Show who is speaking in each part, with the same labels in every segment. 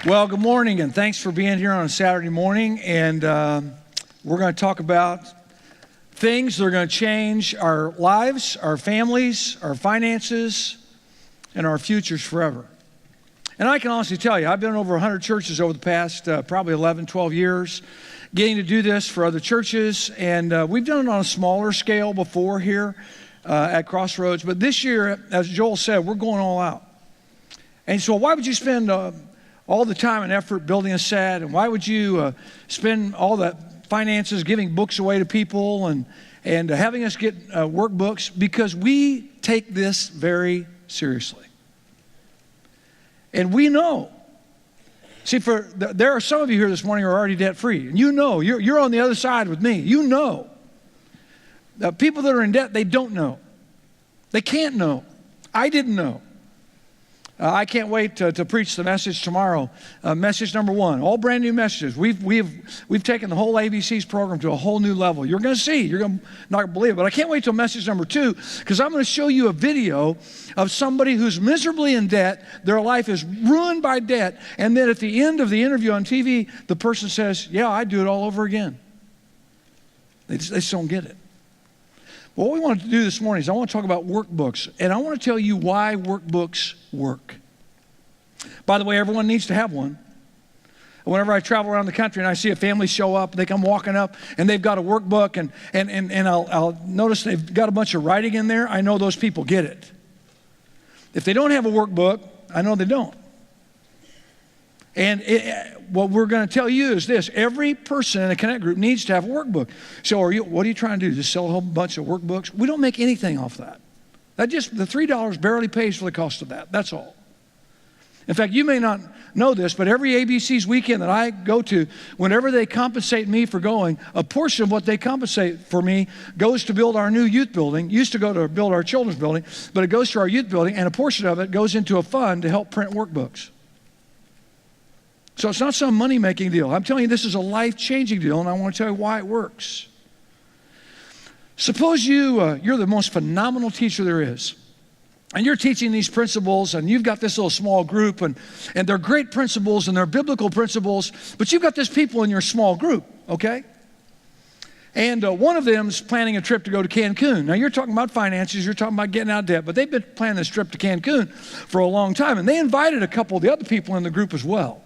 Speaker 1: Well, good morning, and thanks for being here on a Saturday morning. And we're going to talk about things that are going to change our lives, our families, our finances, and our futures forever. And I can honestly tell you, I've been in over 100 churches over the past probably 11, 12 years, getting to do this for other churches. And we've done it on a smaller scale before here at Crossroads. But this year, as Joel said, we're going all out. And so why would you spend all the time and effort building a set, and why would you spend all the finances giving books away to people and having us get workbooks? Because we take this very seriously. And we know. See, there are some of you here this morning who are already debt-free, and you know, you're on the other side with me. You know. People that are in debt, they don't know. They can't know. I didn't know. I can't wait to preach the message tomorrow. Message number 1, all brand new messages. We've taken the whole ABC's program to a whole new level. You're going to see. You're going to not believe it. But I can't wait till message number 2, because I'm going to show you a video of somebody who's miserably in debt. Their life is ruined by debt. And then at the end of the interview on TV, the person says, yeah, I'd do it all over again. They just don't get it. What we want to do this morning is I want to talk about workbooks, and I want to tell you why workbooks work. By the way, everyone needs to have one. Whenever I travel around the country and I see a family show up, they come walking up and they've got a workbook, and I'll notice they've got a bunch of writing in there. I know those people get it. If they don't have a workbook, I know they don't. And what we're going to tell you is this: every person in a Connect group needs to have a workbook. So what are you trying to do? Just sell a whole bunch of workbooks? We don't make anything off that. The $3 barely pays for the cost of that. That's all. In fact, you may not know this, but every ABC's weekend that I go to, whenever they compensate me for going, a portion of what they compensate for me goes to build our new youth building. Used to go to build our children's building, but it goes to our youth building, and a portion of it goes into a fund to help print workbooks. So it's not some money-making deal. I'm telling you, this is a life-changing deal, and I want to tell you why it works. Suppose you're the most phenomenal teacher there is, and you're teaching these principles, and you've got this little small group, and they're great principles, and they're biblical principles, but you've got these people in your small group, okay? And one of them is planning a trip to go to Cancun. Now, you're talking about finances, you're talking about getting out of debt, but they've been planning this trip to Cancun for a long time, and they invited a couple of the other people in the group as well.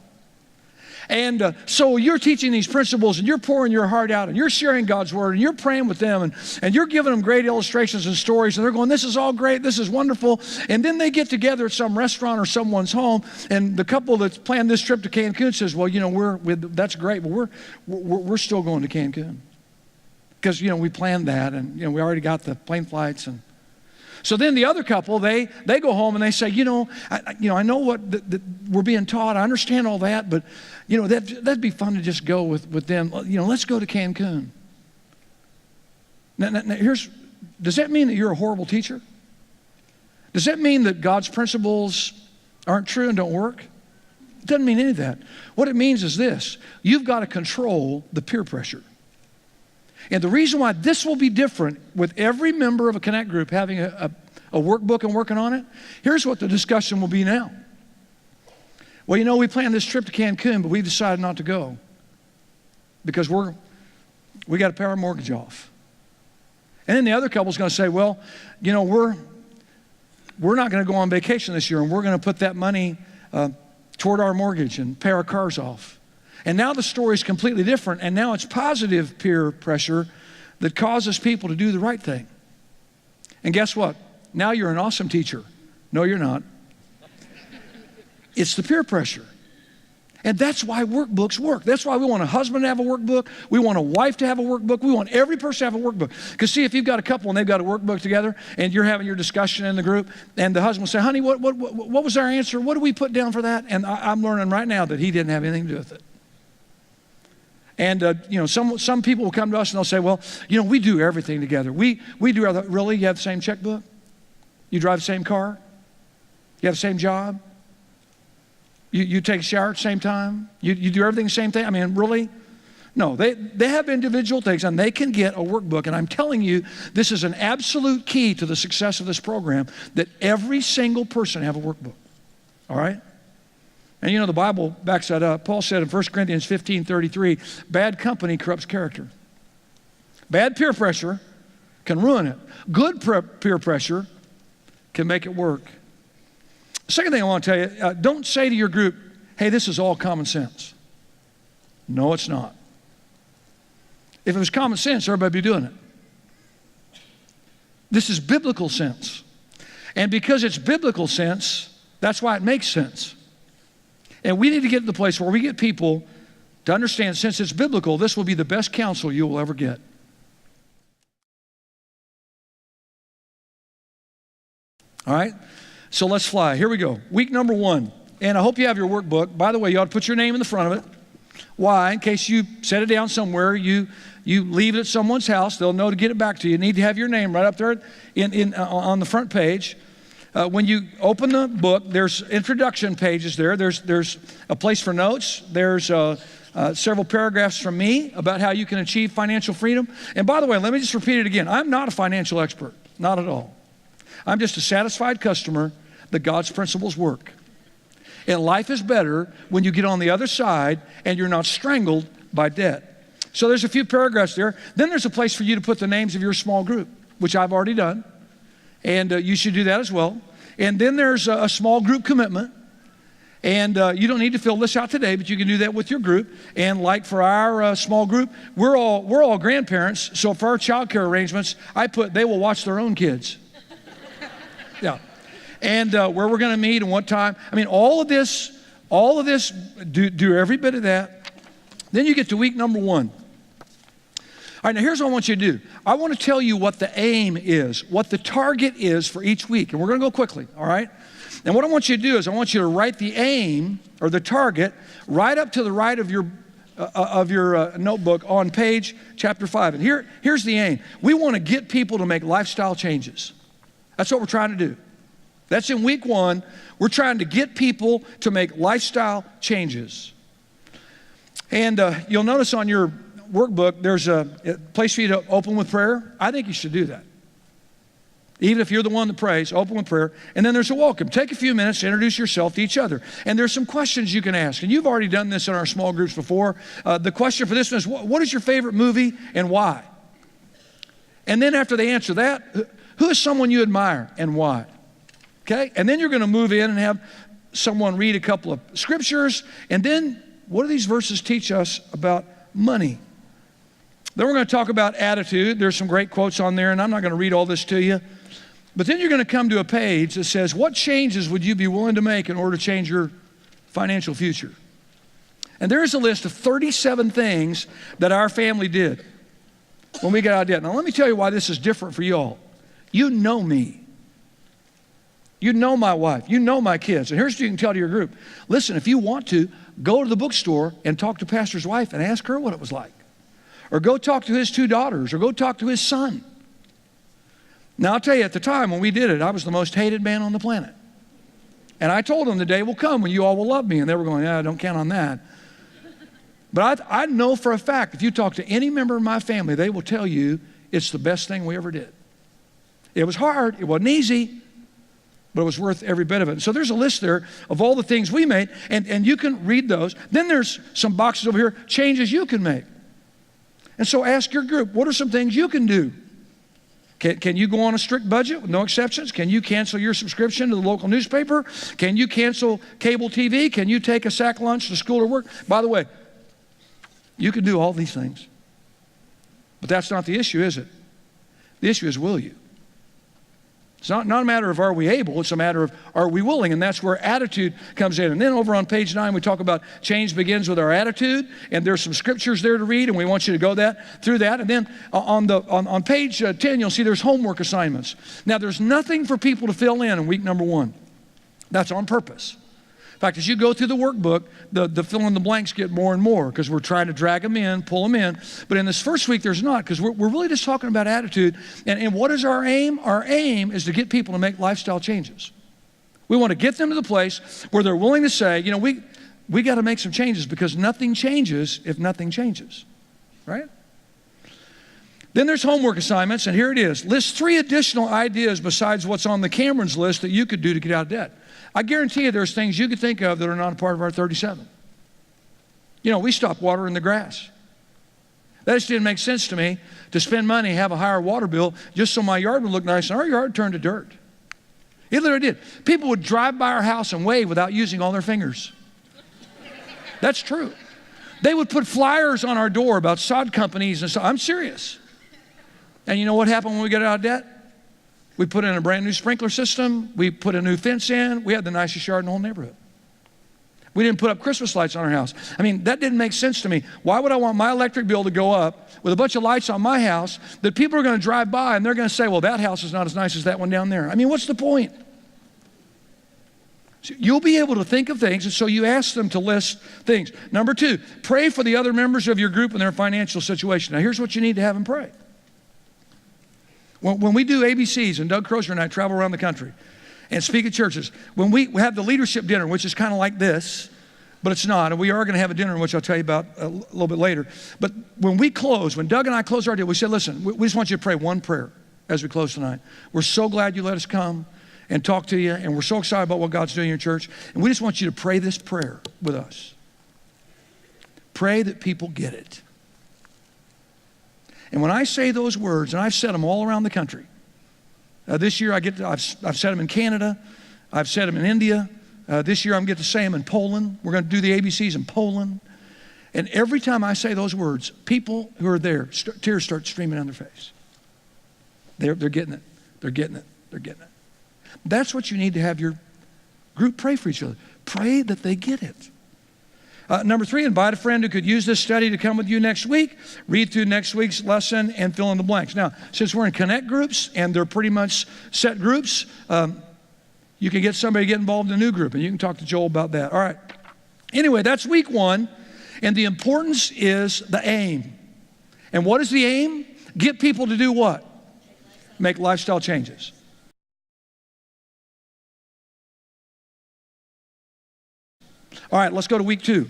Speaker 1: And so you're teaching these principles, and you're pouring your heart out, and you're sharing God's word, and you're praying with them, and you're giving them great illustrations and stories, and they're going, this is all great, this is wonderful. And then they get together at some restaurant or someone's home, and the couple that's planned this trip to Cancun says, well, that's great, but we're still going to Cancun. Because, we planned that, and, we already got the plane flights. And so then the other couple, they go home and they say, I know what we're being taught. I understand all that, but, that'd be fun to just go with them. Let's go to Cancun. Now, does that mean that you're a horrible teacher? Does that mean that God's principles aren't true and don't work? It doesn't mean any of that. What it means is this: you've got to control the peer pressure. And the reason why this will be different with every member of a Connect group having a workbook and working on it, here's what the discussion will be now. Well, we planned this trip to Cancun, but we decided not to go because we got to pay our mortgage off. And then the other couple's going to say, well, we're not going to go on vacation this year, and we're going to put that money toward our mortgage and pay our cars off. And now the story is completely different, and now it's positive peer pressure that causes people to do the right thing. And guess what? Now you're an awesome teacher. No, you're not. It's the peer pressure. And that's why workbooks work. That's why we want a husband to have a workbook. We want a wife to have a workbook. We want every person to have a workbook. Because see, if you've got a couple and they've got a workbook together and you're having your discussion in the group, and the husband will say, honey, what was our answer? What did we put down for that? And I'm learning right now that he didn't have anything to do with it. And, some people will come to us and they'll say, well, we do everything together. We do everything. Really? You have the same checkbook? You drive the same car? You have the same job? You take a shower at the same time? You do everything the same thing? I mean, really? No, they have individual things, and they can get a workbook. And I'm telling you, this is an absolute key to the success of this program, that every single person have a workbook. All right? And you know, the Bible backs that up. Paul said in 1 Corinthians 15:33, bad company corrupts character. Bad peer pressure can ruin it. Good peer pressure can make it work. Second thing I want to tell you, don't say to your group, hey, this is all common sense. No, it's not. If it was common sense, everybody would be doing it. This is biblical sense. And because it's biblical sense, that's why it makes sense. And we need to get to the place where we get people to understand, since it's biblical, this will be the best counsel you will ever get. All right? So let's fly. Here we go. Week number 1. And I hope you have your workbook. By the way, you ought to put your name in the front of it. Why? In case you set it down somewhere, you leave it at someone's house, they'll know to get it back to you. You need to have your name right up there on the front page. When you open the book, there's introduction pages there. There's a place for notes. There's several paragraphs from me about how you can achieve financial freedom. And by the way, let me just repeat it again. I'm not a financial expert, not at all. I'm just a satisfied customer that God's principles work. And life is better when you get on the other side and you're not strangled by debt. So there's a few paragraphs there. Then there's a place for you to put the names of your small group, which I've already done. And you should do that as well. And then there's a small group commitment. And you don't need to fill this out today, but you can do that with your group. And like for our small group, we're all grandparents. So for our child care arrangements, I put they will watch their own kids. Yeah. And where we're going to meet and what time. I mean, all of this, do every bit of that. Then you get to week number 1. All right, now here's what I want you to do. I want to tell you what the aim is, what the target is for each week. And we're going to go quickly, all right? And what I want you to do is I want you to write the aim or the target right up to the right of your notebook on page chapter 5. And here's the aim. We want to get people to make lifestyle changes. That's what we're trying to do. That's in week 1. We're trying to get people to make lifestyle changes. And you'll notice on your workbook, there's a place for you to open with prayer. I think you should do that. Even if you're the one that prays, open with prayer. And then there's a welcome. Take a few minutes to introduce yourself to each other. And there's some questions you can ask. And you've already done this in our small groups before. The question for this one is, what is your favorite movie and why? And then after they answer that, who is someone you admire and why? Okay? And then you're going to move in and have someone read a couple of scriptures. And then what do these verses teach us about money? Then we're going to talk about attitude. There's some great quotes on there, and I'm not going to read all this to you. But then you're going to come to a page that says, what changes would you be willing to make in order to change your financial future? And there's a list of 37 things that our family did when we got out of debt. Now, let me tell you why this is different for you all. You know me. You know my wife. You know my kids. And here's what you can tell to your group. Listen, if you want to, go to the bookstore and talk to pastor's wife and ask her what it was like. Or go talk to his 2 daughters, or go talk to his son. Now, I'll tell you, at the time when we did it, I was the most hated man on the planet. And I told them the day will come when you all will love me. And they were going, yeah, don't count on that. But I know for a fact, if you talk to any member of my family, they will tell you it's the best thing we ever did. It was hard. It wasn't easy. But it was worth every bit of it. So there's a list there of all the things we made, and you can read those. Then there's some boxes over here, changes you can make. And so ask your group, what are some things you can do? Can you go on a strict budget with no exceptions? Can you cancel your subscription to the local newspaper? Can you cancel cable TV? Can you take a sack lunch to school or work? By the way, you can do all these things. But that's not the issue, is it? The issue is, will you? It's not a matter of are we able, it's a matter of are we willing, and that's where attitude comes in. And then over on page 9, we talk about change begins with our attitude, and there's some scriptures there to read, and we want you to go through that. And then on page 10, you'll see there's homework assignments. Now, there's nothing for people to fill in week number 1. That's on purpose. In fact, as you go through the workbook, the fill in the blanks get more and more because we're trying to drag them in, pull them in. But in this first week, there's not, because we're really just talking about attitude. And what is our aim? Our aim is to get people to make lifestyle changes. We want to get them to the place where they're willing to say, you know, we got to make some changes because nothing changes if nothing changes, right? Then there's homework assignments, and here it is. List 3 additional ideas besides what's on the Cameron's list that you could do to get out of debt. I guarantee you there's things you could think of that are not a part of our 37. You know, we stopped watering the grass. That just didn't make sense to me to spend money, have a higher water bill, just so my yard would look nice, and our yard turned to dirt. It literally did. People would drive by our house and wave without using all their fingers. That's true. They would put flyers on our door about sod companies and so. I'm serious. And you know what happened when we got out of debt? We put in a brand new sprinkler system. We put a new fence in. We had the nicest yard in the whole neighborhood. We didn't put up Christmas lights on our house. I mean, that didn't make sense to me. Why would I want my electric bill to go up with a bunch of lights on my house that people are going to drive by and they're going to say, well, that house is not as nice as that one down there? I mean, what's the point? So you'll be able to think of things, and so you ask them to list things. Number 2, pray for the other members of your group and their financial situation. Now, here's what you need to have them pray. When we do ABCs, and Doug Crozier and I travel around the country and speak at churches, when we have the leadership dinner, which is kind of like this, but it's not, and we are going to have a dinner, which I'll tell you about a little bit later. But when we close, when Doug and I close our deal, we said, listen, we just want you to pray one prayer as we close tonight. We're so glad you let us come and talk to you, and we're so excited about what God's doing in your church, and we just want you to pray this prayer with us. Pray that people get it. And when I say those words, and I've said them all around the country, this year I've said them in Canada, I've said them in India, this year I'm going to say them in Poland. We're going to do the ABCs in Poland. And every time I say those words, people who are there, tears start streaming down their face. They're getting it. They're getting it. They're getting it. That's what you need to have your group pray for each other. Pray that they get it. Number 3, invite a friend who could use this study to come with you next week, read through next week's lesson, and fill in the blanks. Now, since we're in connect groups, and they're pretty much set groups, you can get somebody to get involved in a new group, and you can talk to Joel about that. All right. Anyway, that's week 1, and the importance is the aim. And what is the aim? Get people to do what? Make lifestyle changes. All right, let's go to week 2.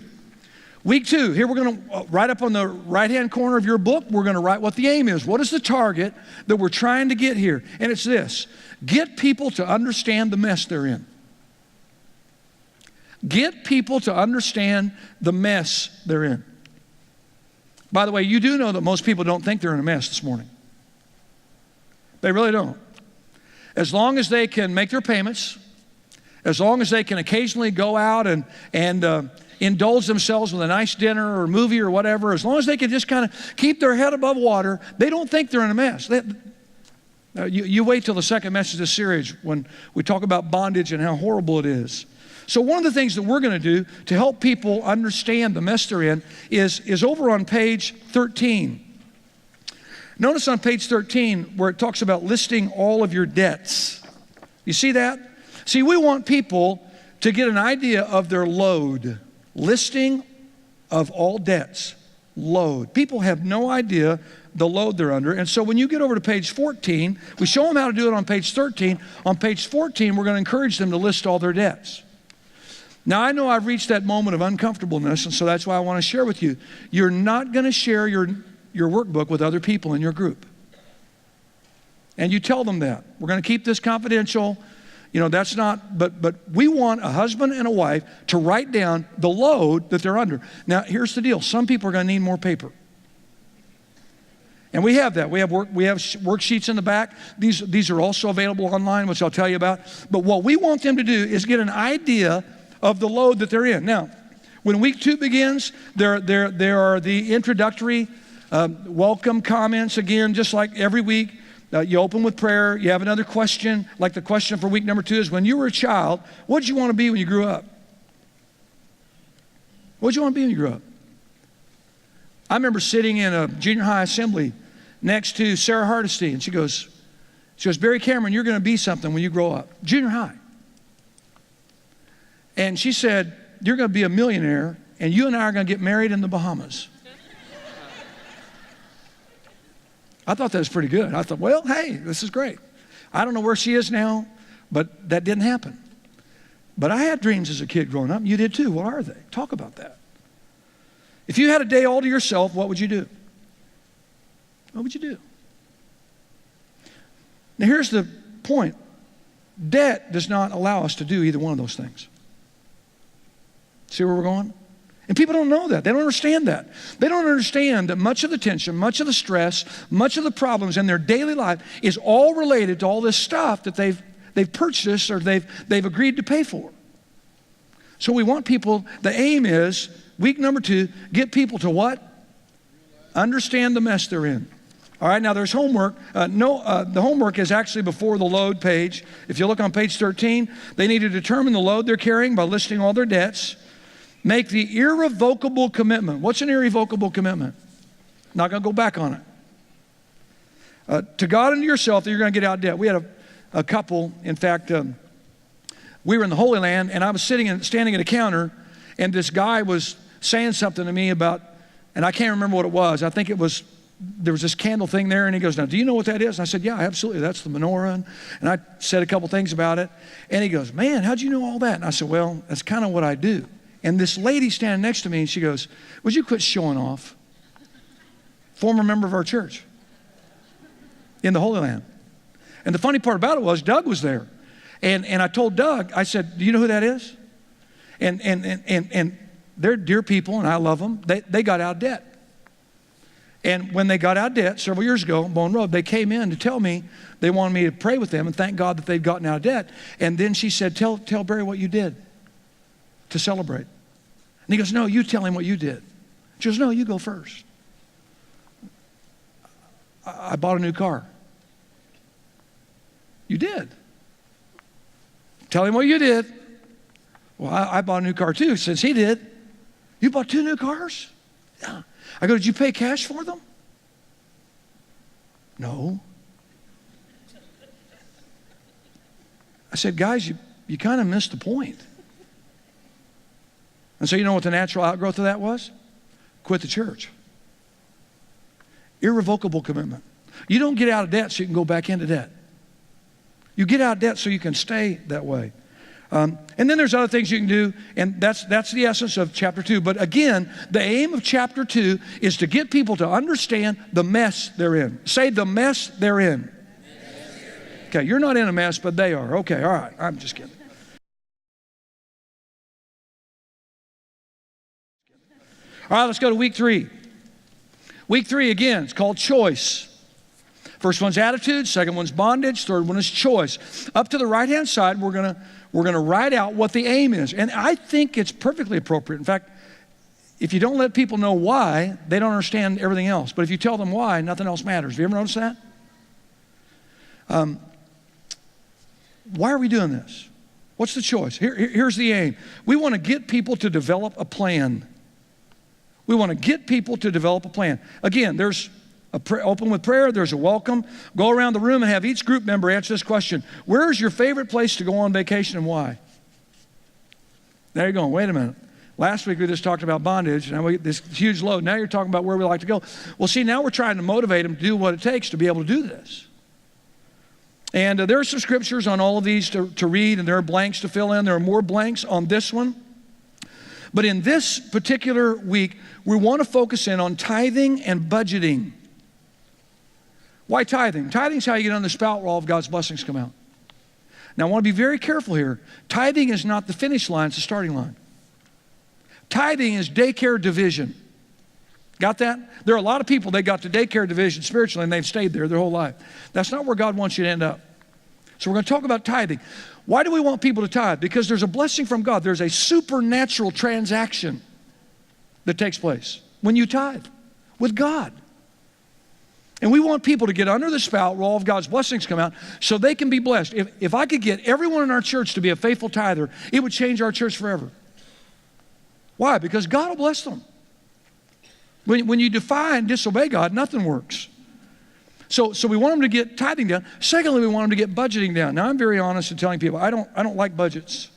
Speaker 1: Week 2, here we're going to write up on the right-hand corner of your book, we're going to write what the aim is. What is the target that we're trying to get here? And it's this: get people to understand the mess they're in. Get people to understand the mess they're in. By the way, you do know that most people don't think they're in a mess this morning. They really don't. As long as they can make their payments, as long as they can occasionally go out and indulge themselves with a nice dinner or movie or whatever, as long as they can just kind of keep their head above water, they don't think they're in a mess. You wait till the second message of this series when we talk about bondage and how horrible it is. So one of the things that we're going to do to help people understand the mess they're in is over on page 13. Notice on page 13 where it talks about listing all of your debts. You see that? See, we want people to get an idea of their load. Listing of all debts. Load. People have no idea the load they're under. And so when you get over to page 14, we show them how to do it on page 13. On page 14, we're going to encourage them to list all their debts. Now, I know I've reached that moment of uncomfortableness, and so that's why I want to share with you. You're not going to share your workbook with other people in your group. And you tell them that. We're going to keep this confidential. You know, that's not, but we want a husband and a wife to write down the load that they're under. Now, here's the deal. Some people are going to need more paper. And we have that. We have worksheets in the back. These are also available online, which I'll tell you about. But what we want them to do is get an idea of the load that they're in. Now, when week 2 begins, there are the introductory welcome comments again, just like every week. You open with prayer. You have another question, like the question for week number 2 is, when you were a child, what did you want to be when you grew up? What did you want to be when you grew up? I remember sitting in a junior high assembly next to Sarah Hardesty, and she goes, Barry Cameron, you're going to be something when you grow up. Junior high. And she said, you're going to be a millionaire, and you and I are going to get married in the Bahamas. I thought that was pretty good. I thought, well, hey, this is great. I don't know where she is now, but that didn't happen. But I had dreams as a kid growing up. You did too. What are they? Talk about that. If you had a day all to yourself, what would you do? What would you do? Now here's the point. Debt does not allow us to do either one of those things. See where we're going? And people don't know that. They don't understand that. They don't understand that much of the tension, much of the stress, much of the problems in their daily life is all related to all this stuff that they've purchased or they've agreed to pay for. So we want people, the aim is, week number 2, get people to what? Understand the mess they're in. All right, now there's homework. The homework is actually before the load page. If you look on page 13, they need to determine the load they're carrying by listing all their debts. Make the irrevocable commitment. What's an irrevocable commitment? Not going to go back on it. To God and to yourself that you're going to get out of debt. We had a couple, in fact, we were in the Holy Land, and I was standing at a counter, and this guy was saying something to me about, and I can't remember what it was. I think it was, there was this candle thing there, and he goes, now, do you know what that is? And I said, yeah, absolutely. That's the menorah. And I said a couple things about it. And he goes, man, how'd you know all that? And I said, well, that's kind of what I do. And this lady standing next to me, and she goes, would you quit showing off? Former member of our church in the Holy Land. And the funny part about it was Doug was there. And I told Doug, I said, do you know who that is? And they're dear people, and I love them. They got out of debt. And when they got out of debt several years ago on Bone Road, they came in to tell me they wanted me to pray with them and thank God that they'd gotten out of debt. And then she said, tell Barry what you did to celebrate. And he goes, no, you tell him what you did. She goes, no, you go first. I bought a new car. You did. Tell him what you did. Well, I bought a new car too, since he did. You bought 2 new cars? Yeah. I go, did you pay cash for them? No. I said, guys, you kind of missed the point. And so you know what the natural outgrowth of that was? Quit the church. Irrevocable commitment. You don't get out of debt so you can go back into debt. You get out of debt so you can stay that way. And then there's other things you can do, and that's the essence of chapter 2. But again, the aim of chapter 2 is to get people to understand the mess they're in. Say the mess they're in. Okay, you're not in a mess, but they are. Okay, all right, I'm just kidding. All right, let's go to week 3. Week 3, again, it's called choice. First one's attitude, second one's bondage, third one is choice. Up to the right-hand side, we're gonna write out what the aim is. And I think it's perfectly appropriate. In fact, if you don't let people know why, they don't understand everything else. But if you tell them why, nothing else matters. Have you ever noticed that? Why are we doing this? What's the choice? Here's the aim. We want to get people to develop a plan. We want to get people to develop a plan. Again, there's open with prayer, there's a welcome. Go around the room and have each group member answer this question. Where's your favorite place to go on vacation and why? There you go. Wait a minute. Last week we just talked about bondage. Now we get this huge load. Now you're talking about where we like to go. Well, see, now we're trying to motivate them to do what it takes to be able to do this. And there are some scriptures on all of these to read, and there are blanks to fill in. There are more blanks on this one. But in this particular week, we want to focus in on tithing and budgeting. Why tithing? Tithing is how you get on the spout where all of God's blessings come out. Now, I want to be very careful here. Tithing is not the finish line, it's the starting line. Tithing is daycare division. Got that? There are a lot of people, they got to daycare division spiritually and they've stayed there their whole life. That's not where God wants you to end up. So we're going to talk about tithing. Why do we want people to tithe? Because there's a blessing from God. There's a supernatural transaction that takes place when you tithe with God. And we want people to get under the spout where all of God's blessings come out so they can be blessed. If I could get everyone in our church to be a faithful tither, it would change our church forever. Why? Because God will bless them. When you defy and disobey God, nothing works. So we want them to get tithing down. Secondly, we want them to get budgeting down. Now, I'm very honest in telling people, I don't like budgets.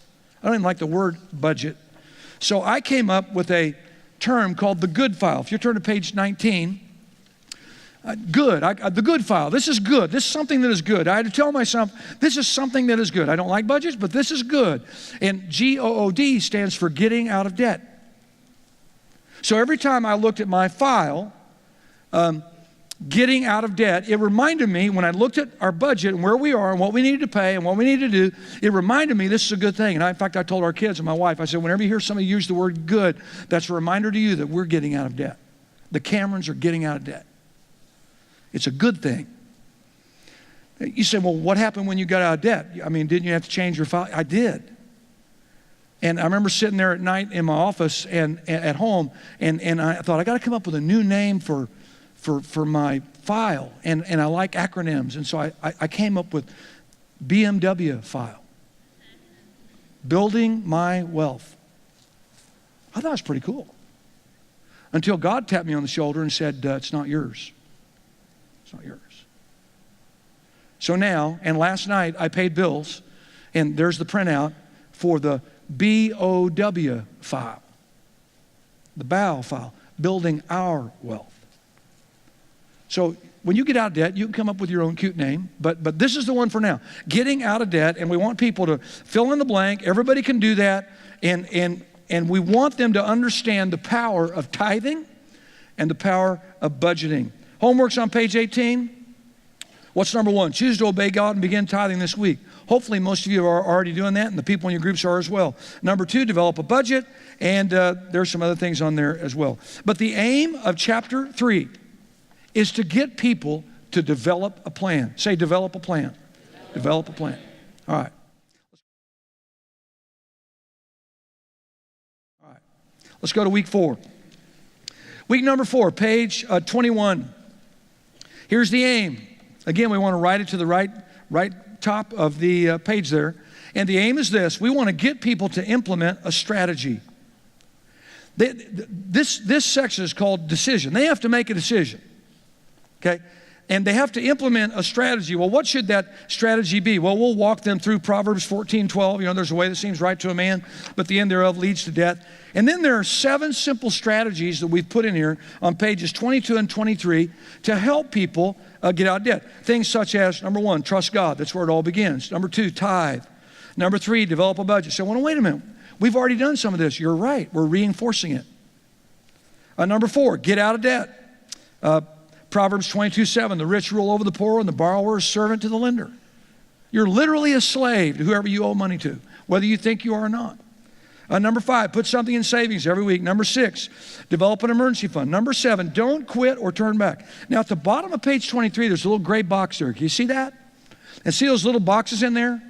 Speaker 1: I don't even like the word budget. So I came up with a term called the good file. If you turn to page 19, the good file. This is good. This is something that is good. I had to tell myself, this is something that is good. I don't like budgets, but this is good. And GOOD stands for getting out of debt. So every time I looked at my file, getting out of debt, it reminded me when I looked at our budget and where we are and what we needed to pay and what we needed to do, it reminded me this is a good thing. And in fact, I told our kids and my wife, I said, whenever you hear somebody use the word good, that's a reminder to you that we're getting out of debt. The Camerons are getting out of debt. It's a good thing. You say, well, what happened when you got out of debt? I mean, didn't you have to change your file? I did. And I remember sitting there at night in my office and at home, and I thought, I got to come up with a new name for my file, and I like acronyms, and so I came up with BMW file, Building My Wealth. I thought it was pretty cool, until God tapped me on the shoulder and said, it's not yours. It's not yours. So now, and last night I paid bills, and there's the printout for the BOW file, the BOW file, Building Our Wealth. So when you get out of debt, you can come up with your own cute name, but this is the one for now. Getting out of debt, and we want people to fill in the blank. Everybody can do that, and we want them to understand the power of tithing and the power of budgeting. Homework's on page 18. What's number one? Choose to obey God and begin tithing this week. Hopefully most of you are already doing that, and the people in your groups are as well. Number two, develop a budget, and there's some other things on there as well. But the aim of chapter 3 is to get people to develop a plan. Say, develop a plan. Develop a plan. All right. All right. Let's go to week 4. Week number 4, page 21. Here's the aim. Again, we want to write it to the right top of the page there. And the aim is this. We want to get people to implement a strategy. This section is called decision. They have to make a decision. Okay? And they have to implement a strategy. Well, what should that strategy be? Well, we'll walk them through Proverbs 14:12. You know, there's a way that seems right to a man, but the end thereof leads to death. And then there are 7 simple strategies that we've put in here on pages 22 and 23 to help people get out of debt. Things such as, number 1, trust God. That's where it all begins. Number 2, tithe. Number 3, develop a budget. So, well, wait a minute. We've already done some of this. You're right. We're reinforcing it. Number 4, get out of debt. Proverbs 22:7, the rich rule over the poor and the borrower is servant to the lender. You're literally a slave to whoever you owe money to, whether you think you are or not. Number 5, put something in savings every week. Number 6, develop an emergency fund. Number 7, don't quit or turn back. Now at the bottom of page 23, there's a little gray box there. Can you see that? And see those little boxes in there?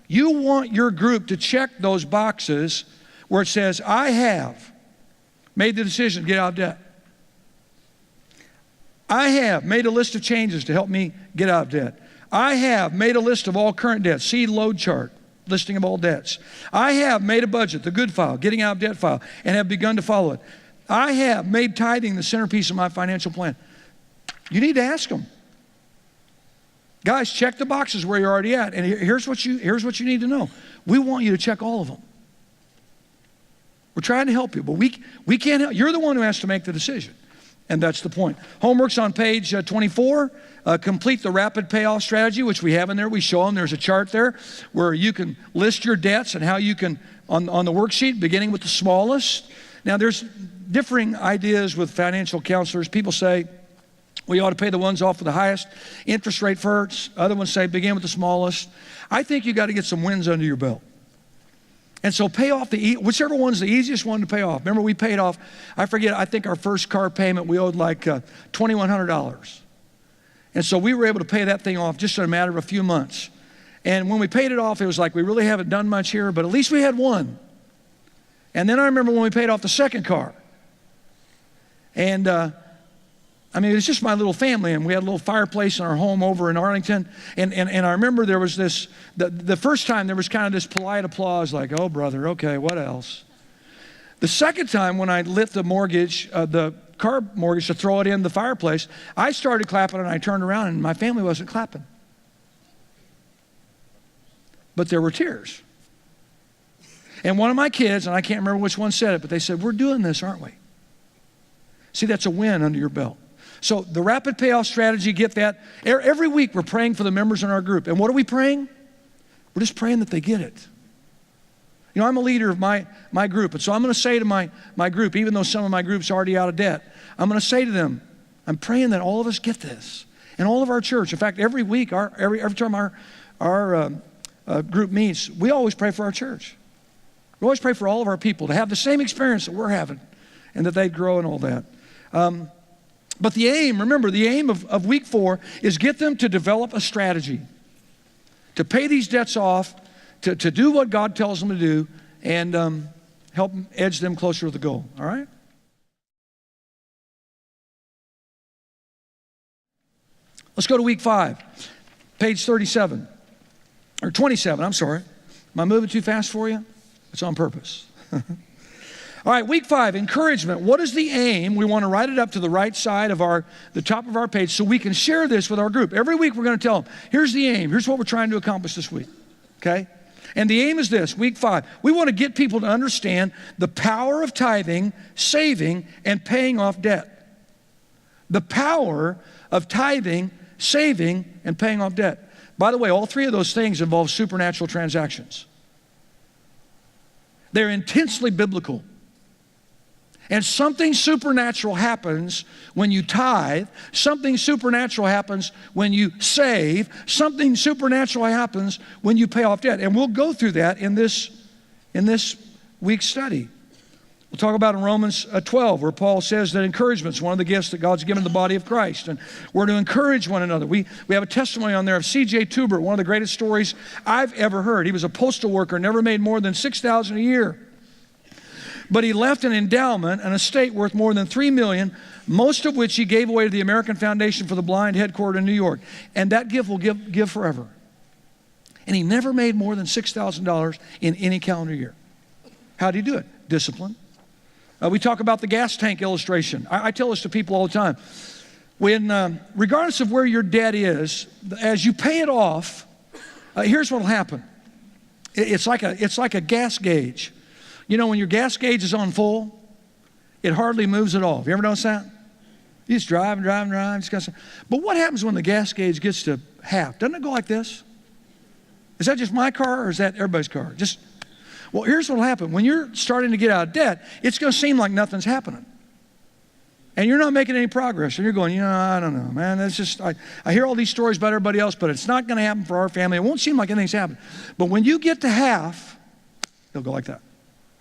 Speaker 1: You want your group to check those boxes where it says, I have made the decision to get out of debt. I have made a list of changes to help me get out of debt. I have made a list of all current debts. See load chart, listing of all debts. I have made a budget, the good file, getting out of debt file, and have begun to follow it. I have made tithing the centerpiece of my financial plan. You need to ask them. Guys, check the boxes where you're already at. And here's what you need to know. We want you to check all of them. We're trying to help you, but we can't help. You're the one who has to make the decision. And that's the point. Homework's on page 24. Complete the rapid payoff strategy, which we have in there. We show them. There's a chart there where you can list your debts and how you can, on the worksheet, beginning with the smallest. Now, there's differing ideas with financial counselors. People say, we ought to pay the ones off with the highest interest rate first. Other ones say, begin with the smallest. I think you got to get some wins under your belt. And so pay off whichever one's the easiest one to pay off. Remember, we paid off, I think our first car payment, we owed like $2,100. And so we were able to pay that thing off just in a matter of a few months. And when we paid it off, it was like, we really haven't done much here, but at least we had one. And then I remember when we paid off the second car. And it was just my little family, and we had a little fireplace in our home over in Arlington. And I remember there was this, the first time there was kind of this polite applause, like, oh, brother, okay, what else? The second time when I lit the mortgage, the car mortgage to throw it in the fireplace, I started clapping, and I turned around, and my family wasn't clapping. But there were tears. And one of my kids, and I can't remember which one said it, but they said, we're doing this, aren't we? See, that's a win under your belt. So the rapid payoff strategy, get that. Every week we're praying for the members in our group. And what are we praying? We're just praying that they get it. You know, I'm a leader of my group. And so I'm going to say to my group, even though some of my group's already out of debt, I'm going to say to them, I'm praying that all of us get this. And all of our church, in fact, every week, every time our group meets, we always pray for our church. We always pray for all of our people to have the same experience that we're having and that they'd grow and all that. But the aim, remember, the aim of week 4 is get them to develop a strategy, to pay these debts off, to do what God tells them to do, and help edge them closer to the goal, all right? Let's go to week 5, page 37, or 27, I'm sorry. Am I moving too fast for you? It's on purpose. All right, week 5, encouragement. What is the aim? We want to write it up to the right side of the top of our page so we can share this with our group. Every week we're going to tell them, here's the aim. Here's what we're trying to accomplish this week, okay? And the aim is this, week 5. We want to get people to understand the power of tithing, saving, and paying off debt. The power of tithing, saving, and paying off debt. By the way, all 3 of those things involve supernatural transactions. They're intensely biblical. And something supernatural happens when you tithe. Something supernatural happens when you save. Something supernatural happens when you pay off debt. And we'll go through that in this week's study. We'll talk about in Romans 12, where Paul says that encouragement is one of the gifts that God's given the body of Christ. And we're to encourage one another. We have a testimony on there of C.J. Tubert, one of the greatest stories I've ever heard. He was a postal worker, never made more than $6,000 a year. But he left an endowment, an estate worth more than $3 million, most of which he gave away to the American Foundation for the Blind, headquartered in New York. And that gift will give forever. And he never made more than $6,000 in any calendar year. How did he do it? Discipline. We talk about the gas tank illustration. I tell this to people all the time. When, regardless of where your debt is, as you pay it off, here's what will happen. It's like a gas gauge. You know, when your gas gauge is on full, it hardly moves at all. Have you ever noticed that? You just drive and drive and drive. But what happens when the gas gauge gets to half? Doesn't it go like this? Is that just my car or is that everybody's car? Well, here's what will happen. When you're starting to get out of debt, it's going to seem like nothing's happening. And you're not making any progress. And you're going, I don't know, man. It's just, I hear all these stories about everybody else, but it's not going to happen for our family. It won't seem like anything's happening. But when you get to half, it'll go like that.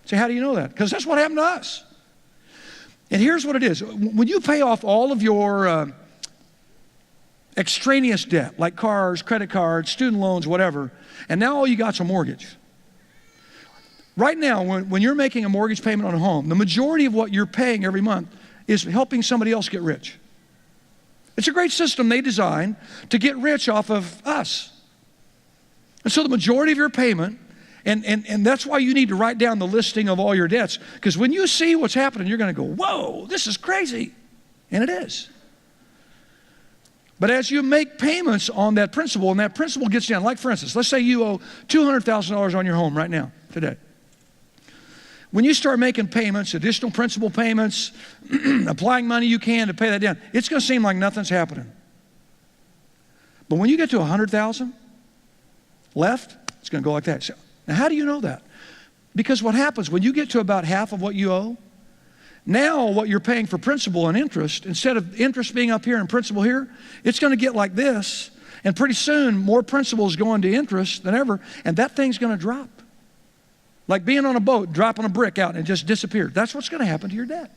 Speaker 1: Say, how do you know that? Because that's what happened to us. And here's what it is. When you pay off all of your extraneous debt, like cars, credit cards, student loans, whatever, and now all you got's a mortgage. Right now, when you're making a mortgage payment on a home, the majority of what you're paying every month is helping somebody else get rich. It's a great system they designed to get rich off of us. And so the majority of your payment, and that's why you need to write down the listing of all your debts, because when you see what's happening, you're going to go, whoa, this is crazy. And it is. But as you make payments on that principal, and that principal gets down, like for instance, let's say you owe $200,000 on your home right now, today. When you start making payments, additional principal payments, applying money you can to pay that down, it's going to seem like nothing's happening. But when you get to $100,000 left, it's going to go like that. So, now, how do you know that? Because what happens when you get to about half of what you owe, now what you're paying for principal and interest, instead of interest being up here and principal here, it's going to get like this, and pretty soon more principal is going to interest than ever, and that thing's going to drop. Like being on a boat, dropping a brick out and it just disappeared. That's what's going to happen to your debt.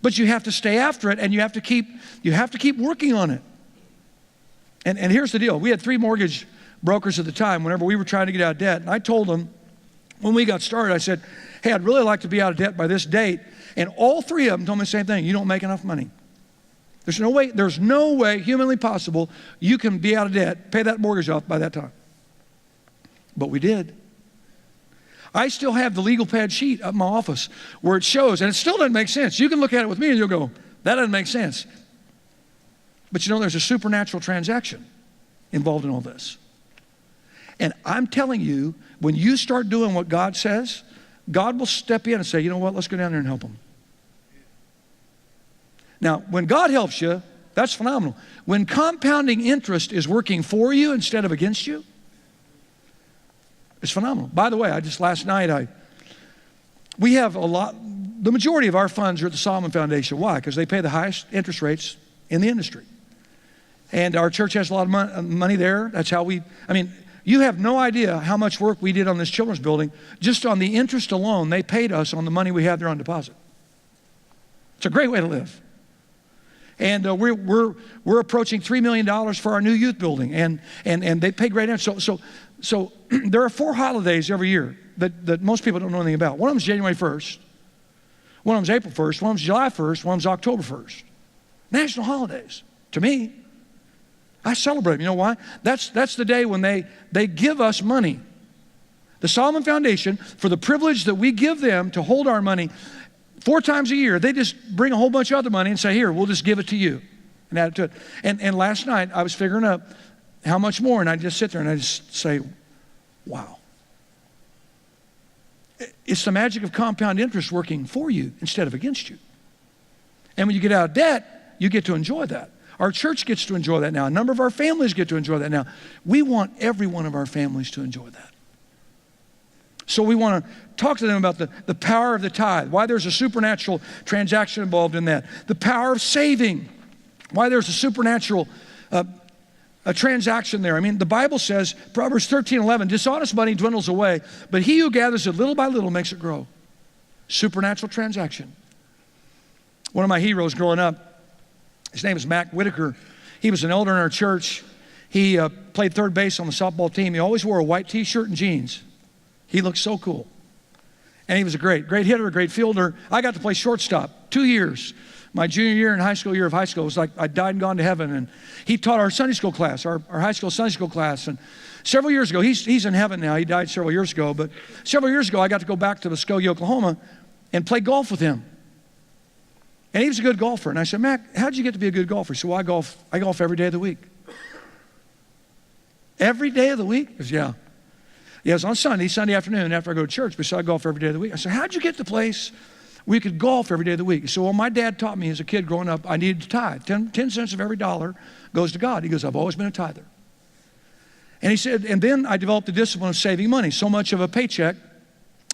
Speaker 1: But you have to stay after it, and you have to keep working on it. And here's the deal. We had 3 mortgage brokers at the time whenever we were trying to get out of debt. And I told them when we got started, I said, hey, I'd really like to be out of debt by this date. And all 3 of them told me the same thing. You don't make enough money. There's no way humanly possible you can be out of debt, pay that mortgage off by that time. But we did. I still have the legal pad sheet up in my office where it shows, and it still doesn't make sense. You can look at it with me and you'll go, that doesn't make sense. But you know, there's a supernatural transaction involved in all this. And I'm telling you, when you start doing what God says, God will step in and say, you know what, let's go down there and help them. Now, when God helps you, that's phenomenal. When compounding interest is working for you instead of against you, it's phenomenal. By the way, last night, we have a lot, the majority of our funds are at the Solomon Foundation. Why? Because they pay the highest interest rates in the industry. And our church has a lot of money there. That's how you have no idea how much work we did on this children's building. Just on the interest alone, they paid us on the money we have there on deposit. It's a great way to live. And we're approaching $3 million for our new youth building, and they pay great interest. So there are 4 holidays every year that most people don't know anything about. One of them is January 1st. One of them is April 1st. One of them is July 1st. One of them is October 1st. National holidays. To me, I celebrate them. You know why? That's the day when they give us money. The Solomon Foundation, for the privilege that we give them to hold our money, 4 times a year, they just bring a whole bunch of other money and say, here, we'll just give it to you. And add it to it. And last night, I was figuring up how much more, and I just sit there and I just say, wow. It's the magic of compound interest working for you instead of against you. And when you get out of debt, you get to enjoy that. Our church gets to enjoy that now. A number of our families get to enjoy that now. We want every one of our families to enjoy that. So we want to talk to them about the power of the tithe, why there's a supernatural transaction involved in that. The power of saving, why there's a supernatural a transaction there. I mean, the Bible says, Proverbs 13:11, dishonest money dwindles away, but he who gathers it little by little makes it grow. Supernatural transaction. One of my heroes growing up, his name is Mac Whitaker. He was an elder in our church. He played third base on the softball team. He always wore a white t-shirt and jeans. He looked so cool. And he was a great hitter, a great fielder. I got to play shortstop 2 years. My junior year and year of high school, it was like I died and gone to heaven. And he taught our Sunday school class, our high school Sunday school class. And several years ago, he's in heaven now. He died several years ago. But several years ago, I got to go back to Muskogee, Oklahoma and play golf with him. And he was a good golfer. And I said, Mac, how'd you get to be a good golfer? He said, well, I golf every day of the week. Every day of the week? He goes, yeah. Yeah, it was on Sunday afternoon after I go to church, but so I golf every day of the week. I said, how'd you get to the place where you could golf every day of the week? He said, well, my dad taught me as a kid growing up, I needed to tithe. 10 cents of every dollar goes to God. He goes, I've always been a tither. And he said, and then I developed the discipline of saving money. So much of a paycheck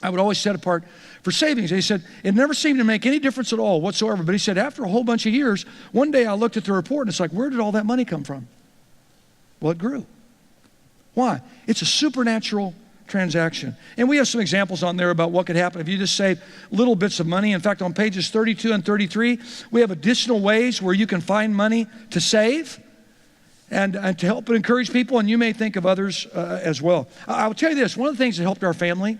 Speaker 1: I would always set apart for savings. And he said, it never seemed to make any difference at all whatsoever. But he said, after a whole bunch of years, one day I looked at the report and it's like, where did all that money come from? Well, it grew. Why? It's a supernatural transaction. And we have some examples on there about what could happen if you just save little bits of money. In fact, on pages 32 and 33, we have additional ways where you can find money to save and to help and encourage people, and you may think of others as well. I will tell you this, one of the things that helped our family,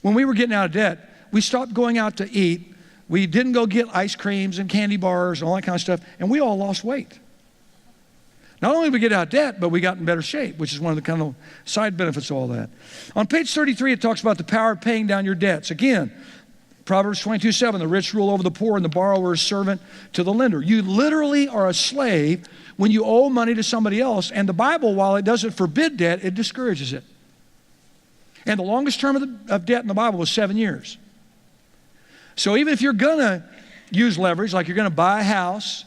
Speaker 1: when we were getting out of debt, we stopped going out to eat. We didn't go get ice creams and candy bars and all that kind of stuff, and we all lost weight. Not only did we get out of debt, but we got in better shape, which is one of the kind of side benefits of all that. On page 33, it talks about the power of paying down your debts. Again, Proverbs 22:7, the rich rule over the poor and the borrower is servant to the lender. You literally are a slave when you owe money to somebody else. And the Bible, while it doesn't forbid debt, it discourages it. And the longest term of debt in the Bible was 7 years. So even if you're going to use leverage, like you're going to buy a house,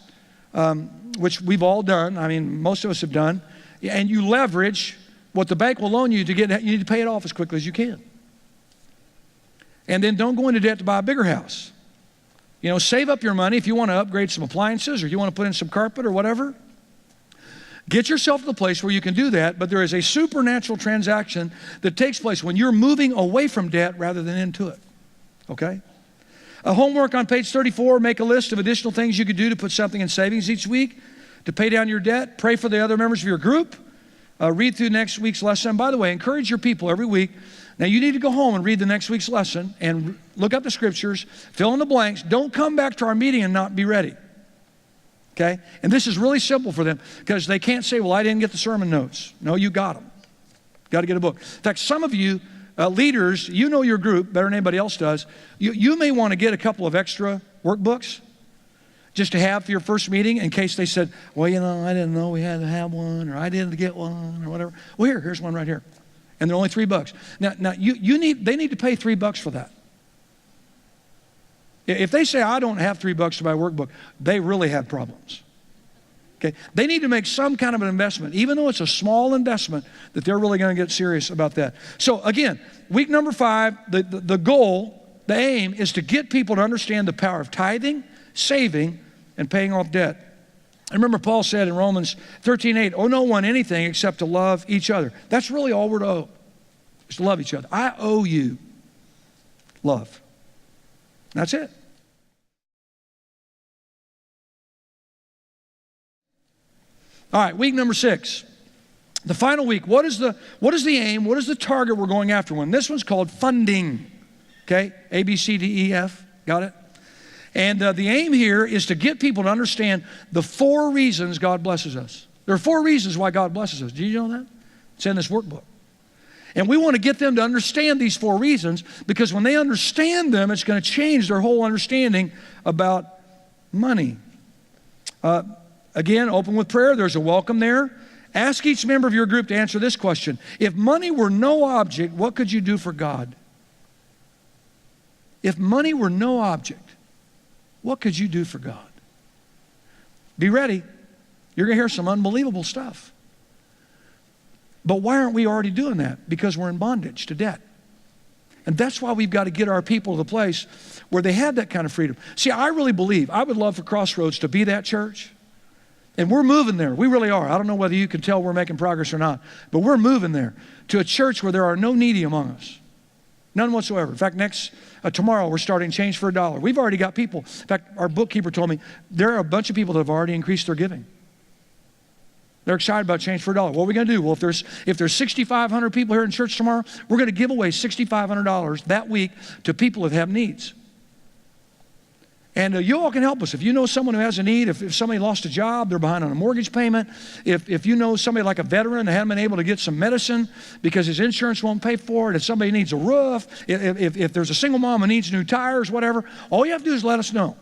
Speaker 1: which we've all done, I mean, most of us have done, and you leverage what the bank will loan you to get, you need to pay it off as quickly as you can. And then don't go into debt to buy a bigger house. You know, save up your money if you want to upgrade some appliances or you want to put in some carpet or whatever. Get yourself to the place where you can do that, but there is a supernatural transaction that takes place when you're moving away from debt rather than into it, okay? A homework on page 34, make a list of additional things you could do to put something in savings each week to pay down your debt. Pray for the other members of your group. Read through next week's lesson. By the way, encourage your people every week. Now, you need to go home and read the next week's lesson and look up the scriptures, fill in the blanks. Don't come back to our meeting and not be ready, okay? And this is really simple for them because they can't say, well, I didn't get the sermon notes. No, you got them. Got to get a book. In fact, some of you leaders, you know your group better than anybody else does. You may want to get a couple of extra workbooks just to have for your first meeting in case they said, well, you know, I didn't know we had to have one, or I didn't get one, or whatever. Well, here's one right here. And they're only $3. Now they need to pay $3 for that. If they say, I don't have $3 to buy a workbook, they really have problems. Okay, they need to make some kind of an investment, even though it's a small investment, that they're really going to get serious about that. So again, week number 5, the goal the aim is to get people to understand the power of tithing, saving, and paying off debt. I remember Paul said in Romans 13:8, owe no one anything except to love each other. That's really all we're to owe, is to love each other. I owe you love. That's it. All right, week number 6. The final week. What is the aim? What is the target we're going after? This one's called funding. Okay, A, B, C, D, E, F. Got it? And the aim here is to get people to understand the 4 reasons God blesses us. There are 4 reasons why God blesses us. Do you know that? It's in this workbook. And we want to get them to understand these 4 reasons, because when they understand them, it's going to change their whole understanding about money. Again, open with prayer. There's a welcome there. Ask each member of your group to answer this question. If money were no object, what could you do for God? If money were no object, what could you do for God? Be ready. You're going to hear some unbelievable stuff. But why aren't we already doing that? Because we're in bondage to debt. And that's why we've got to get our people to the place where they have that kind of freedom. See, I really believe, I would love for Crossroads to be that church. And we're moving there. We really are. I don't know whether you can tell we're making progress or not, but we're moving there to a church where there are no needy among us. None whatsoever. In fact, tomorrow we're starting Change for $1. We've already got people. In fact, our bookkeeper told me there are a bunch of people that have already increased their giving. They're excited about Change for $1. What are we going to do? Well, if there's 6,500 people here in church tomorrow, we're going to give away $6,500 that week to people that have needs. And you all can help us. If you know someone who has a need, if somebody lost a job, they're behind on a mortgage payment, if you know somebody like a veteran that hasn't been able to get some medicine because his insurance won't pay for it, if somebody needs a roof, if there's a single mom who needs new tires, whatever, all you have to do is let us know.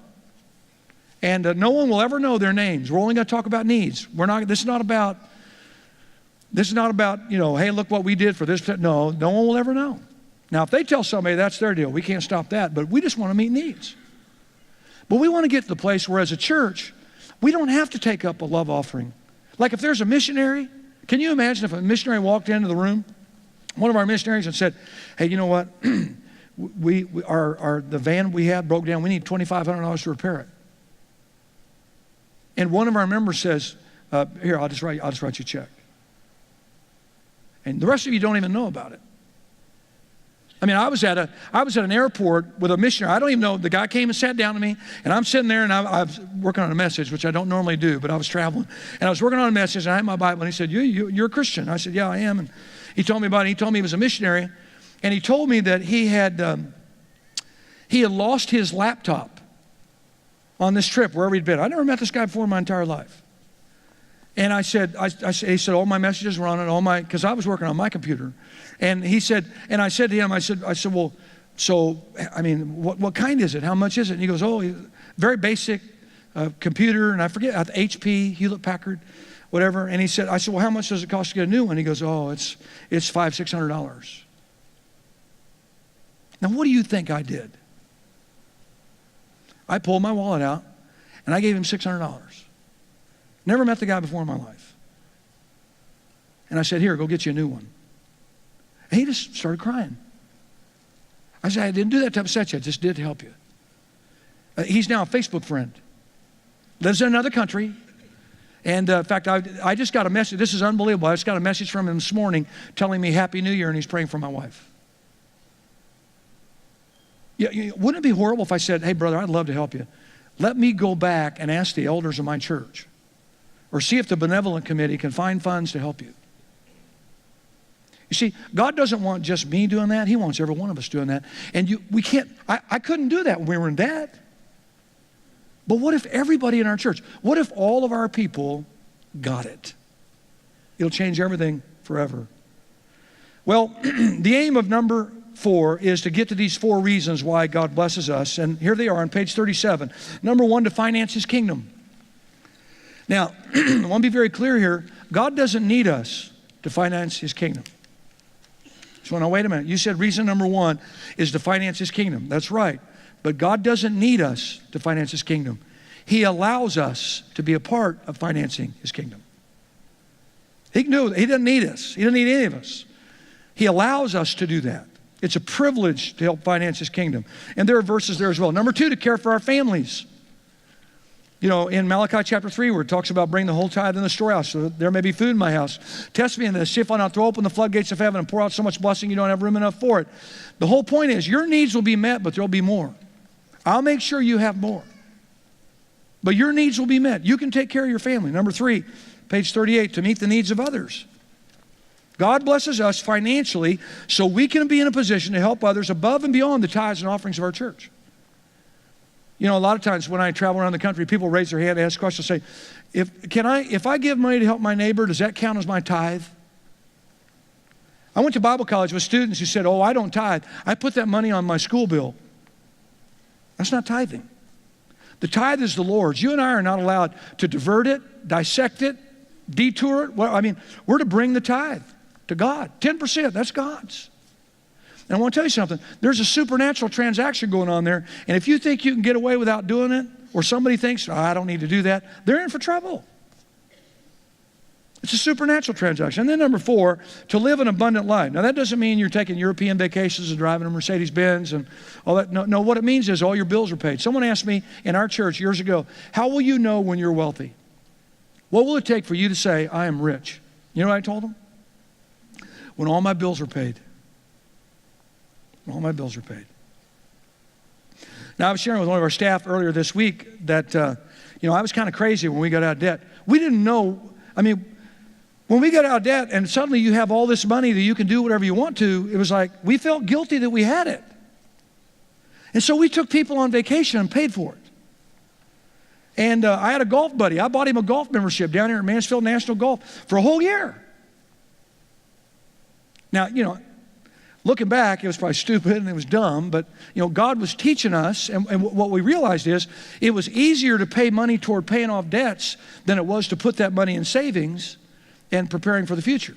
Speaker 1: And no one will ever know their names. We're only going to talk about needs. This is not about, hey, look what we did for this. No one will ever know. Now, if they tell somebody, that's their deal. We can't stop that, but we just want to meet needs. But we want to get to the place where as a church, we don't have to take up a love offering. Like if there's a missionary, can you imagine if a missionary walked into the room, one of our missionaries, and said, hey, you know what, the van we had broke down, we need $2,500 to repair it. And one of our members says, here, I'll just write you a check. And the rest of you don't even know about it. I mean, I was at an airport with a missionary. I don't even know. The guy came and sat down to me, and I'm sitting there, and I was working on a message, which I don't normally do, but I was traveling. And I was working on a message, and I had my Bible, and he said, you're a Christian. I said, yeah, I am. And he told me about it. He told me he was a missionary, and he told me that he had lost his laptop on this trip, wherever he'd been. I never met this guy before in my entire life. And I said, he said, all my messages were on it, because I was working on my computer. And he said, and I said to him, I said, well, so, I mean, what kind is it? How much is it? And he goes, very basic computer, and I forget, HP, Hewlett-Packard, whatever. And I said, well, how much does it cost to get a new one? He goes, it's $500-600. Now, what do you think I did? I pulled my wallet out, and I gave him $600. Never met the guy before in my life. And I said, here, go get you a new one. And he just started crying. I said, I didn't do that to upset you. I just did to help you. He's now a Facebook friend. Lives in another country. And in fact, I just got a message. This is unbelievable. I just got a message from him this morning telling me Happy New Year, and he's praying for my wife. Wouldn't it be horrible if I said, hey, brother, I'd love to help you. Let me go back and ask the elders of my church, or see if the benevolent committee can find funds to help you. You see, God doesn't want just me doing that. He wants every one of us doing that. And I couldn't do that when we were in debt. But what if everybody in our church, what if all of our people got it? It'll change everything forever. Well, the aim of number 4 is to get to these 4 reasons why God blesses us. And here they are on page 37. Number 1, to finance His kingdom. Now, I want to be very clear here. God doesn't need us to finance His kingdom. So now, wait a minute. You said reason number 1 is to finance His kingdom. That's right. But God doesn't need us to finance His kingdom. He allows us to be a part of financing His kingdom. He doesn't need us. He doesn't need any of us. He allows us to do that. It's a privilege to help finance his kingdom. And there are verses there as well. Number 2, to care for our families. You know, in Malachi chapter 3, where it talks about bring the whole tithe in the storehouse, so that there may be food in my house. Test me in this, see if I'll not throw open the floodgates of heaven and pour out so much blessing you don't have room enough for it. The whole point is your needs will be met, but there'll be more. I'll make sure you have more. But your needs will be met. You can take care of your family. Number 3, page 38, to meet the needs of others. God blesses us financially so we can be in a position to help others above and beyond the tithes and offerings of our church. You know, a lot of times when I travel around the country, people raise their hand, ask questions, say, if I give money to help my neighbor, does that count as my tithe? I went to Bible college with students who said, oh, I don't tithe. I put that money on my school bill. That's not tithing. The tithe is the Lord's. You and I are not allowed to divert it, dissect it, detour it. Well, I mean, we're to bring the tithe to God. 10%, that's God's. And I want to tell you something. There's a supernatural transaction going on there. And if you think you can get away without doing it, or somebody thinks, oh, I don't need to do that, they're in for trouble. It's a supernatural transaction. And then number 4, to live an abundant life. Now that doesn't mean you're taking European vacations and driving a Mercedes-Benz and all that. No, what it means is all your bills are paid. Someone asked me in our church years ago, how will you know when you're wealthy? What will it take for you to say, I am rich? You know what I told them? When all my bills are paid. All my bills are paid. Now, I was sharing with one of our staff earlier this week that, I was kind of crazy when we got out of debt. We didn't know, when we got out of debt and suddenly you have all this money that you can do whatever you want to, it was like we felt guilty that we had it. And so we took people on vacation and paid for it. And I had a golf buddy. I bought him a golf membership down here at Mansfield National Golf for a whole year. Now, looking back, it was probably stupid and it was dumb, but God was teaching us, and what we realized is it was easier to pay money toward paying off debts than it was to put that money in savings and preparing for the future.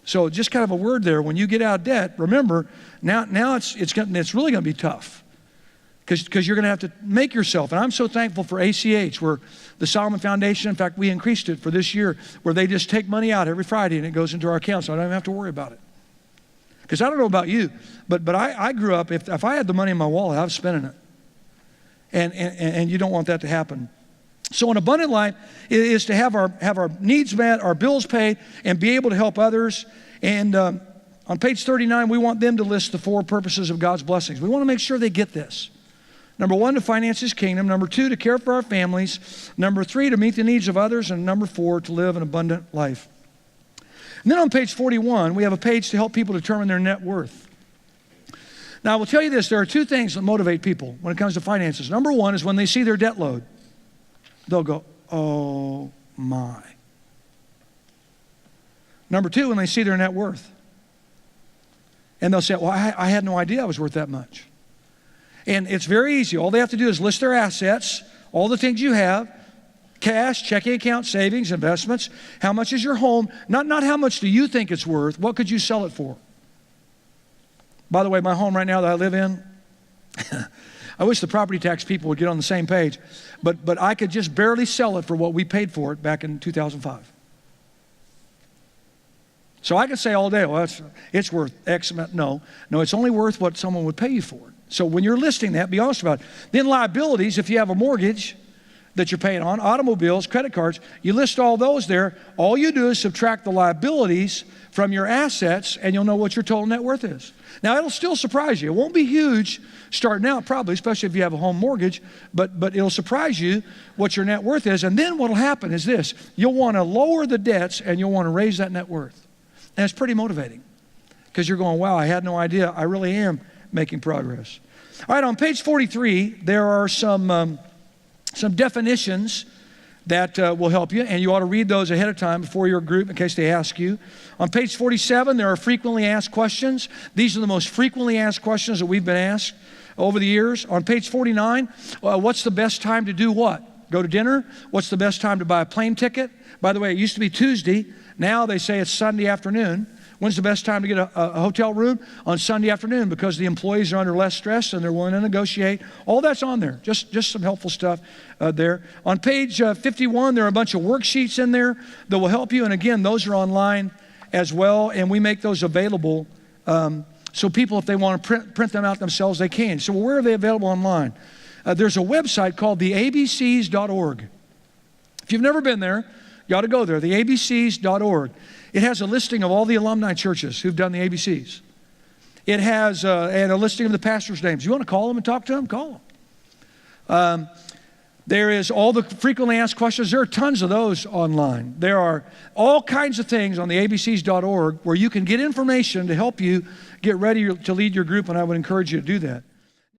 Speaker 1: So just kind of a word there, when you get out of debt, remember, now it's really going to be tough because you're going to have to make yourself, and I'm so thankful for ACH, where the Solomon Foundation, in fact, we increased it for this year, where they just take money out every Friday and it goes into our account, so I don't even have to worry about it. Because I don't know about you, but I grew up, if I had the money in my wallet, I was spending it. And you don't want that to happen. So an abundant life is to have our needs met, our bills paid, and be able to help others. And on page 39, we want them to list the 4 purposes of God's blessings. We want to make sure they get this. Number 1, to finance his kingdom. Number 2, to care for our families. Number 3, to meet the needs of others. And number 4, to live an abundant life. And then on page 41, we have a page to help people determine their net worth. Now, I will tell you this. There are 2 things that motivate people when it comes to finances. Number 1 is when they see their debt load. They'll go, oh my. Number 2, when they see their net worth. And they'll say, well, I had no idea I was worth that much. And it's very easy. All they have to do is list their assets, all the things you have, cash, checking account, savings, investments. How much is your home? Not how much do you think it's worth. What could you sell it for? By the way, my home right now that I live in, I wish the property tax people would get on the same page, but I could just barely sell it for what we paid for it back in 2005. So I could say all day, well, it's worth X amount. No, it's only worth what someone would pay you for it. So when you're listing that, be honest about it. Then liabilities, if you have a mortgage that you're paying on, automobiles, credit cards, you list all those there. All you do is subtract the liabilities from your assets, and you'll know what your total net worth is. Now, it'll still surprise you. It won't be huge starting out, probably, especially if you have a home mortgage, but it'll surprise you what your net worth is. And then what'll happen is this. You'll want to lower the debts, and you'll want to raise that net worth. And it's pretty motivating because you're going, wow, I had no idea. I really am making progress. All right, on page 43, there are some definitions that will help you, and you ought to read those ahead of time before your group in case they ask you. On page 47, there are frequently asked questions. These are the most frequently asked questions that we've been asked over the years. On page 49, what's the best time to do what? Go to dinner? What's the best time to buy a plane ticket? By the way, it used to be Tuesday. Now they say it's Sunday afternoon. When's the best time to get a hotel room? On Sunday afternoon, because the employees are under less stress and they're willing to negotiate. All that's on there. Just some helpful stuff there. On page 51, there are a bunch of worksheets in there that will help you. And again, those are online as well. And we make those available so So people, if they want to print them out themselves, they can. So where are they available online? There's a website called theabcs.org. If you've never been there, you ought to go there, theabcs.org. It has a listing of all the alumni churches who've done the ABCs. It has and a listing of the pastors' names. You want to call them and talk to them? Call them. There is all the frequently asked questions. There are tons of those online. There are all kinds of things on the abcs.org where you can get information to help you get ready to lead your group, and I would encourage you to do that.